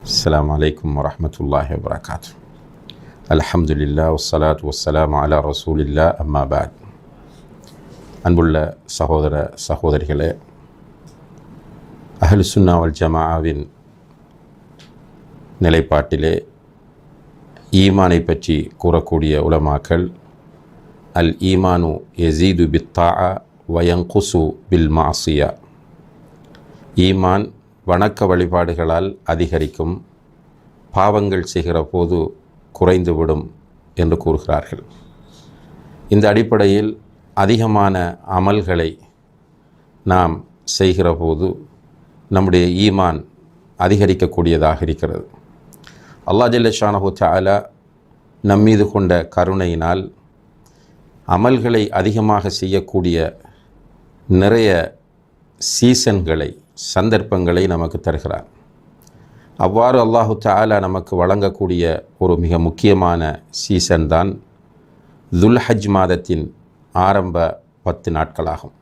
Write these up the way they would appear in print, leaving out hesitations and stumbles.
السلام عليكم ورحمة الله وبركاته. الحمد لله والصلاة والسلام على رسول الله أما بعد. அன்புள்ள சகோதர சகோதரிகளே, அஹ்லு சுன்னா வல் ஜமாஅவின் நிலைப்பாட்டிலே ஈமானை பற்றி கூறக்கூடிய உலமாக்கள் அல் ஈமானு யஸீது பித்தாஅ வயன்குசு பில் மஅசியா, ஈமான் வணக்க வழிபாடுகளால் அதிகரிக்கும், பாவங்கள் செய்கிற போது குறைந்துவிடும் என்று கூறுகிறார்கள். இந்த அடிப்படையில் அதிகமான அமல்களை நாம் செய்கிற போது நம்முடைய ஈமான் அதிகரிக்கக்கூடியதாக இருக்கிறது. அல்லாஹ் ஜல்ல ஷானஹு தஆலா நம்மீது கொண்ட கருணையினால் அமல்களை அதிகமாக செய்யக்கூடிய நிறைய சீசன்களை, சந்தர்ப்பங்களை நமக்கு தருகிறார். அவ்வாறு அல்லாஹு தஆலா நமக்கு வழங்கக்கூடிய ஒரு மிக முக்கியமான சீசன் தான் துல்ஹஜ் மாதத்தின் ஆரம்ப 10 நாட்களாகும்.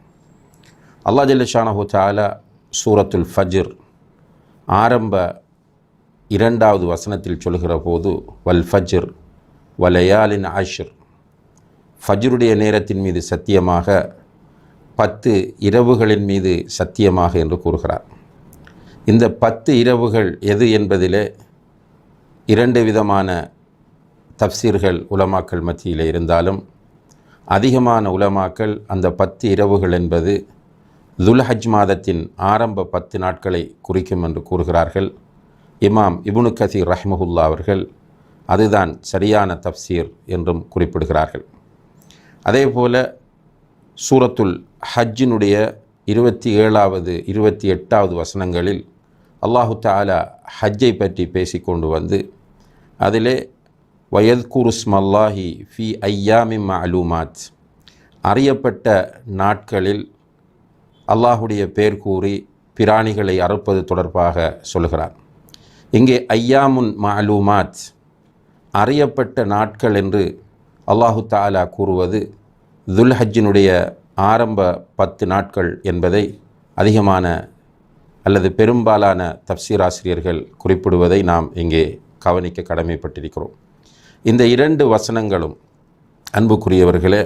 அல்லாஹ் ஜல்ல ஷானஹு தஆலா சூரத்துல் ஃபஜ்ர் ஆரம்ப 2வது வசனத்தில் சொல்கிற போது வல் ஃபஜ்ர் வலயாலின் அஷ்ர், ஃபஜ்ருடைய நேரத்தின் மீது சத்தியமாக, 10 இரவுகளின் மீது சத்தியமாக என்று கூறுகிறார். இந்த 10 இரவுகள் எது என்பதிலே 2 விதமான தஃப்சீர்கள் உலமாக்கள் மத்தியிலே இருந்தாலும் அதிகமான உலமாக்கள் அந்த 10 இரவுகள் என்பது துல்ஹஜ் மாதத்தின் ஆரம்ப 10 நாட்களை குறிக்கும் என்று கூறுகிறார்கள். இமாம் இப்னு கஸீர் ரஹ்மஹுல்லா அவர்கள் அதுதான் சரியான தஃப்சீர் என்றும் குறிப்பிடுகிறார்கள். அதே போல சூரத்துல் ஹஜ்ஜினுடைய 27வது 28வது வசனங்களில் அல்லாஹு தஆலா ஹஜ்ஜை பற்றி பேசிக்கொண்டு வந்து அதிலே வயத்குருஸ்மல்லாஹி ஃபி ஐயாமின் மஅலூமாத், அறியப்பட்ட நாட்களில் அல்லாஹுடைய பேர் கூறி பிராணிகளை அறுப்பது தொடர்பாக சொல்கிறார். இங்கே ஐயாமுன் மஅலூமாத், அறியப்பட்ட நாட்கள் என்று அல்லாஹு தஆலா கூறுவது துல்ஹஜ்ஜினுடைய ஆரம்ப 10 நாட்கள் என்பதை அதிகமான அல்லது பெரும்பாலான தஃப்சீர் ஆசிரியர்கள் குறிப்பிடுவதை நாம் இங்கே கவனிக்க கடமைப்பட்டிருக்கிறோம். இந்த 2 வசனங்களும் அன்புக்குரியவர்களே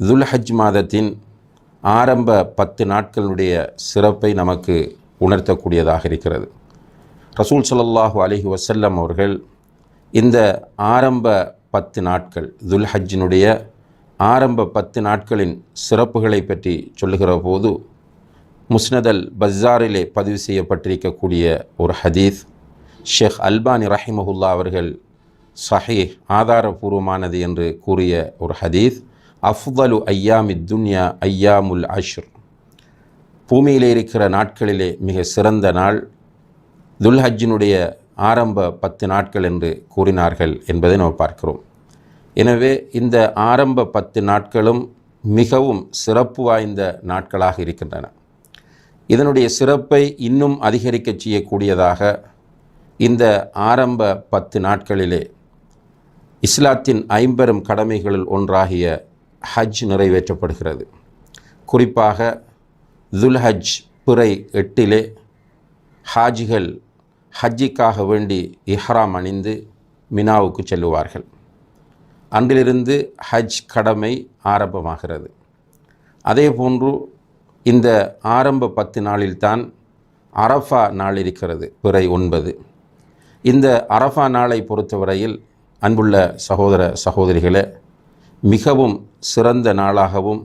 துல்ஹஜ் மாதத்தின் ஆரம்ப 10 நாட்களுடைய சிறப்பை நமக்கு உணர்த்தக்கூடியதாக இருக்கிறது. ரசூல் ஸல்லல்லாஹு அலைஹி வஸல்லம் அவர்கள் இந்த ஆரம்ப 10 நாட்கள், துல்ஹஜ்ஜினுடைய ஆரம்ப 10 நாட்களின் சிறப்புகளை பற்றி சொல்லுகிற போது முஸ்னதல் பஸாரிலே பதிவு செய்யப்பட்டிருக்கக்கூடிய ஒரு ஹதீஸ், ஷேக் அல்பானி ரஹிமஹுல்லா அவர்கள் சஹீஹ், ஆதாரபூர்வமானது என்று கூறிய ஒரு ஹதீஸ், அஃதலு ஐயாமி துன்யா ஐயாமுல் அஷ்ர், பூமியிலே இருக்கிற நாட்களிலே மிக சிறந்த நாள் துல்ஹஜ்ஜினுடைய ஆரம்ப 10 நாட்கள் என்று கூறினார்கள் என்பதை நாம் பார்க்கிறோம். எனவே இந்த ஆரம்ப 10 நாட்களும் மிகவும் சிறப்பு வாய்ந்த நாட்களாக இருக்கின்றன. இதனுடைய சிறப்பை இன்னும் அதிகரிக்க செய்யக்கூடியதாக இந்த ஆரம்ப 10 நாட்களிலே இஸ்லாத்தின் 50 கடமைகளில் ஒன்றாகிய ஹஜ் நிறைவேற்றப்படுகிறது. குறிப்பாக துல்ஹஜ் பிறை 8 ஹாஜிகள் ஹஜ்ஜிக்காக வேண்டி இஹ்ராம் அணிந்து மினாவுக்கு செல்லுவார்கள். அன்றிலிருந்து ஹஜ் கடமை ஆரம்பமாகிறது. அதே போன்று இந்த ஆரம்ப 10 நாளில்தான் அரஃபா நாள் இருக்கிறது, பிறை 9. இந்த அரஃபா நாளை பொறுத்தவரையில் அன்புள்ள சகோதர சகோதரிகளே, மிகவும் சிறந்த நாளாகவும்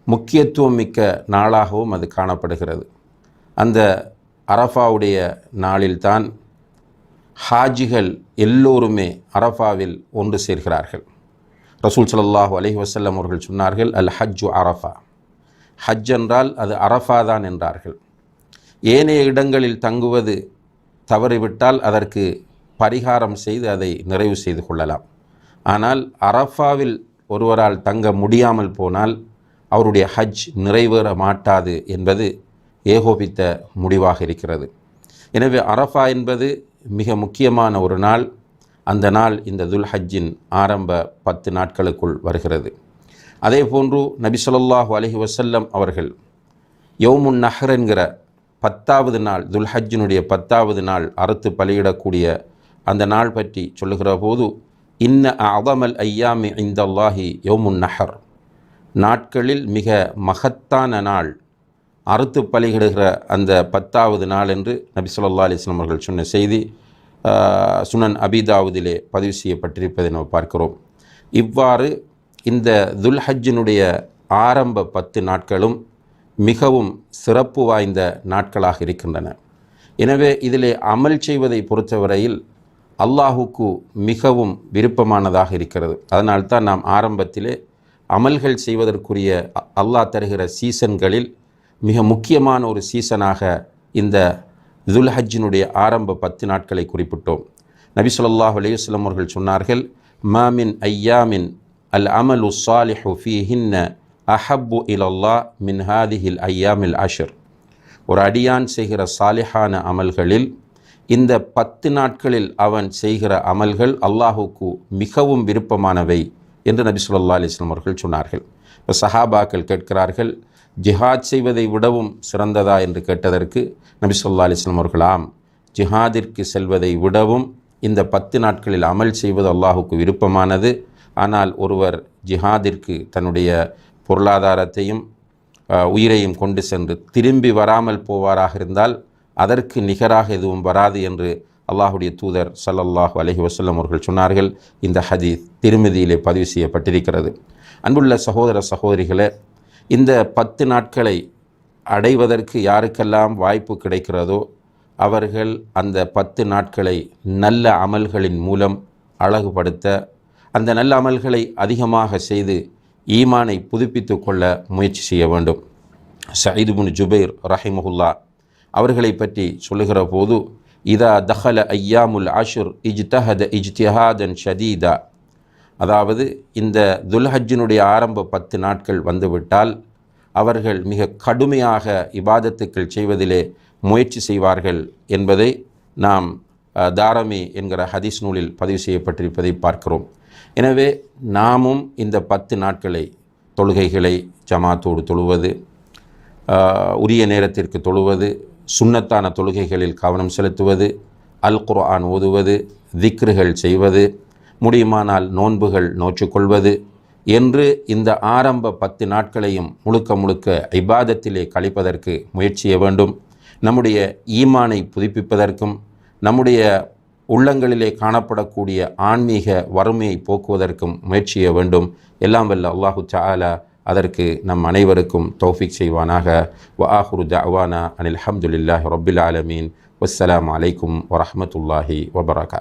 முக்கியத்துவம் மிக்க நாளாகவும் அது காணப்படுகிறது. அந்த அரஃபாவுடைய நாளில்தான் ஹாஜிகள் எல்லோருமே அரஃபாவில் ஒன்று சேர்கிறார்கள். ரசூல் ஸல்லல்லாஹு அலைஹி வஸல்லம் அவர்கள் சொன்னார்கள், அல் ஹஜ்ஜு அரஃபா, ஹஜ் என்றால் அது அரஃபா தான் என்றார்கள். ஏனைய இடங்களில் தங்குவது தவறிவிட்டால் அதற்கு பரிகாரம் செய்து அதை நிறைவு செய்து கொள்ளலாம். ஆனால் அரஃபாவில் ஒருவரால் தங்க முடியாமல் போனால் அவருடைய ஹஜ் நிறைவேற மாட்டாது என்பது ஏகோபித்த முடிவாக இருக்கிறது. எனவே அரஃபா என்பது மிக முக்கியமான ஒரு நாள். அந்த நாள் இந்த துல்ஹஜ்ஜின் ஆரம்ப 10 நாட்களுக்குள் வருகிறது. அதே போன்று நபி ஸல்லல்லாஹு அலைஹி வஸல்லம் அவர்கள் யௌமுன் நஹர் என்கிற 10வது நாள், துல்ஹஜ்ஜினுடைய 10வது நாள் அறுத்து பலியிடக்கூடிய அந்த நாள் பற்றி சொல்லுகிற போது, இன்ன அஅதமல் ஐயாமி இந்தல்லாஹி யௌமுன் நஹர், நாட்களில் மிக மகத்தான நாள் அறுத்து பலியிடுகிற அந்த 10வது நாள் என்று நபி ஸல்லல்லாஹு அலைஹி வஸல்லம் அவர்கள் சொன்ன செய்தி சுனன் அபீதாவுதிலே பதிவு செய்யப்பட்டிருப்பதை நாம் பார்க்கிறோம். இவ்வாறு இந்த துல்ஹஜ்ஜினுடைய ஆரம்ப 10 நாட்களும் மிகவும் சிறப்பு வாய்ந்த நாட்களாக இருக்கின்றன. எனவே இதிலே அமல் செய்வதை பொறுத்தவரையில் அல்லாஹுக்கு மிகவும் விருப்பமானதாக இருக்கிறது. அதனால்தான் நாம் ஆரம்பத்திலே அமல்கள் செய்வதற்குரிய அல்லாஹ் தருகிற சீசன்களில் மிக முக்கியமான ஒரு சீசனாக இந்த துல்ஹஜ்ஜினுடைய ஆரம்ப 10 நாட்களை குறிப்பிட்டோம். நபி ஸல்லல்லாஹு அலைஹி வஸல்லம் அவர்கள் சொன்னார்கள், மாமின் ஐயாமின் அல் அமலு ஸாலிஹு ஃபீஹின்ன அஹப்பு இலல்லாஹ் மின் ஹாதிஹில் ஐயாமில் அஷ்ர். ஒரு அடியான் செய்கிற சாலிஹான அமல்களில் இந்த 10 நாட்களில் அவன் செய்கிற அமல்கள் அல்லாஹுக்கு மிகவும் விருப்பமானவை என்று நபி ஸல்லல்லாஹு அலைஹி வஸல்லம் அவர்கள் சொன்னார்கள். இப்போ சஹாபாக்கள் கேட்கிறார்கள், ஜிஹாத் செய்வதை விடவும் சிறந்ததா என்று கேட்டதற்கு நபி ஸல்லல்லாஹு அலைஹி வஸல்லம் அவர்கள், ஆம், ஜிஹாதிற்கு செல்வதை விடவும் இந்த 10 நாட்களில் அமல் செய்வது அல்லாஹுக்கு விருப்பமானது. ஆனால் ஒருவர் ஜிஹாதிற்கு தன்னுடைய பொருளாதாரத்தையும் உயிரையும் கொண்டு சென்று திரும்பி வராமல் போவாராக இருந்தால் அதற்கு நிகராக எதுவும் வராது என்று அல்லாஹுடைய தூதர் ஸல்லல்லாஹு அலைஹி வஸல்லம் அவர்கள் சொன்னார்கள். இந்த ஹதீஸ் திருமதியிலே பதிவு செய்யப்பட்டிருக்கிறது. அன்புள்ள சகோதர சகோதரிகளே, இந்த 10 நாட்களை அடைவதற்கு யாருக்கெல்லாம் வாய்ப்பு கிடைக்கிறதோ அவர்கள் அந்த 10 நாட்களை நல்ல அமல்களின் மூலம் அழகுபடுத்த, அந்த நல்ல அமல்களை அதிகமாக செய்து ஈமானை புதுப்பித்து கொள்ள முயற்சி செய்ய வேண்டும். சயீத் இப்னு ஜுபைர் ரஹிமஹுல்லா அவர்களை பற்றி சொல்லுகிற போது, இதா தஹல ஐயாமுல் அஷ்ர் இஜ்தஹத இஜ்திஹாதன் ஷதீதா, அதாவது இந்த துல்ஹஜ்ஜினுடைய ஆரம்ப 10 நாட்கள் வந்துவிட்டால் அவர்கள் மிக கடுமையாக இபாதத்துக்கள் செய்வதிலே முயற்சி செய்வார்கள் என்பதை நாம் தாரமி என்கிற ஹதீஸ் நூலில் பதிவு செய்யப்பட்டிருப்பதை பார்க்கிறோம். எனவே நாமும் இந்த 10 நாட்களை தொழுகைகளை ஜமாத்தோடு தொழுவது, உரிய நேரத்திற்கு தொழுவது, சுன்னத்தான தொழுகைகளில் கவனம் செலுத்துவது, அல் குர்ஆன் ஓதுவது, திக்ருகள் செய்வது, முடியுமானால் நோன்புகள் நோற்றுக்கொள்வது என்று இந்த ஆரம்ப 10 நாட்களையும் முழுக்க முழுக்க இபாதத்திலே கழிப்பதற்கு முயற்சிய வேண்டும். நம்முடைய ஈமானை புதுப்பிப்பதற்கும் நம்முடைய உள்ளங்களிலே காணப்படக்கூடிய ஆன்மீக வறுமையை போக்குவதற்கும் முயற்சிய வேண்டும். எல்லாம் வல்ல அல்லாஹு தஆலா அதற்கு நம் அனைவருக்கும் தௌஃபீக் செய்வானாக. வ ஆஹிரு தஅவானா அனில் ஹம்துலில்லாஹி ரப்பில் ஆலமீன். வஸ்ஸலாமு அலைக்கும் வரஹ்மத்துல்லாஹி வபரகாத்துஹு.